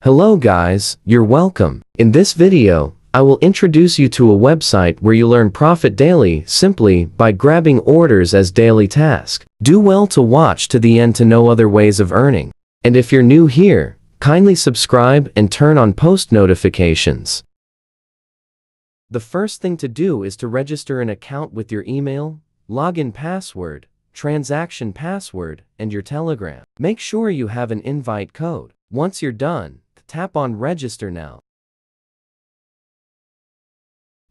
Hello guys, you're welcome. In this video, I will introduce you to a website where you learn profit daily simply by grabbing orders as daily task. Do well to watch to the end to know other ways of earning. And if you're new here, kindly subscribe and turn on post notifications. The first thing to do is to register an account with your email, login password, transaction password, and your Telegram. Make sure you have an invite code. Once you're done, tap on Register Now.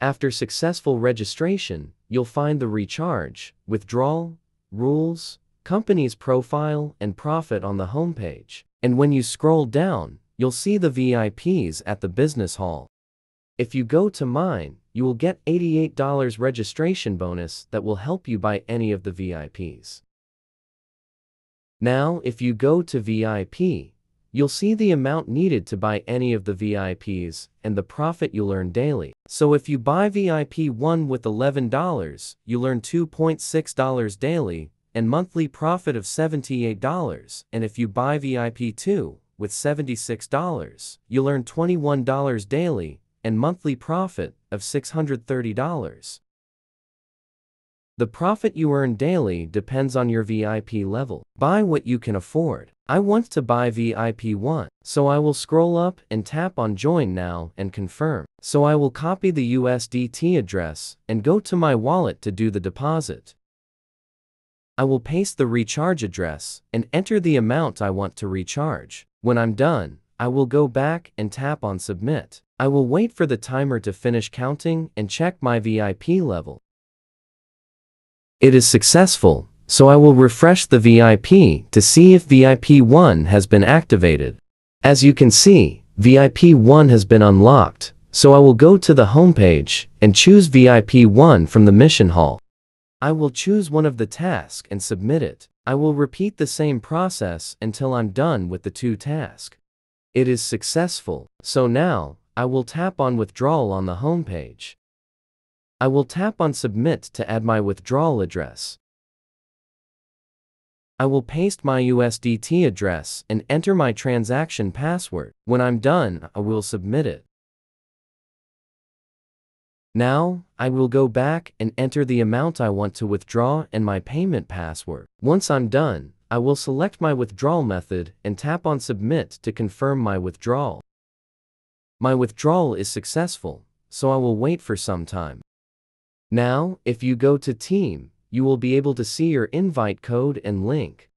After successful registration, you'll find the recharge, withdrawal, rules, company's profile, and profit on the homepage. And when you scroll down, you'll see the VIPs at the business hall. If you go to mine, you will get $88 registration bonus that will help you buy any of the VIPs. Now, if you go to VIP, you'll see the amount needed to buy any of the VIPs and the profit you'll earn daily. So if you buy VIP 1 with $11, you'll earn $2.6 daily and monthly profit of $78. And if you buy VIP 2 with $76, you'll earn $21 daily and monthly profit of $630. The profit you earn daily depends on your VIP level. Buy what you can afford. I want to buy VIP 1, so I will scroll up and tap on Join Now and confirm. So I will copy the USDT address and go to my wallet to do the deposit. I will paste the recharge address and enter the amount I want to recharge. When I'm done, I will go back and tap on Submit. I will wait for the timer to finish counting and check my VIP level. It is successful, so I will refresh the VIP to see if VIP 1 has been activated. As you can see, VIP 1 has been unlocked, so I will go to the homepage and choose VIP 1 from the mission hall. I will choose one of the tasks and submit it. I will repeat the same process until I'm done with the 2 tasks. It is successful, so now I will tap on Withdrawal on the homepage. I will tap on Submit to add my withdrawal address. I will paste my USDT address and enter my transaction password. When I'm done, I will submit it. Now, I will go back and enter the amount I want to withdraw and my payment password. Once I'm done, I will select my withdrawal method and tap on Submit to confirm my withdrawal. My withdrawal is successful, so I will wait for some time. Now, if you go to Team, you will be able to see your invite code and link.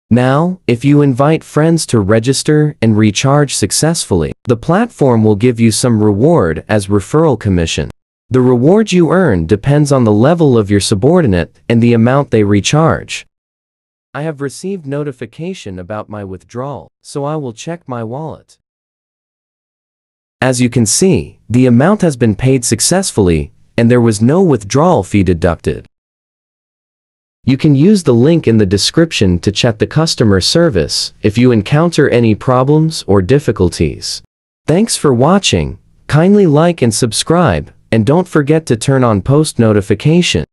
Now, if you invite friends to register and recharge successfully, the platform will give you some reward as referral commission. The reward you earn depends on the level of your subordinate and the amount they recharge. I have received notification about my withdrawal, so I will check my wallet. As you can see, the amount has been paid successfully, and there was no withdrawal fee deducted. You can use the link in the description to check the customer service if you encounter any problems or difficulties. Thanks for watching. Kindly like and subscribe, and don't forget to turn on post notification.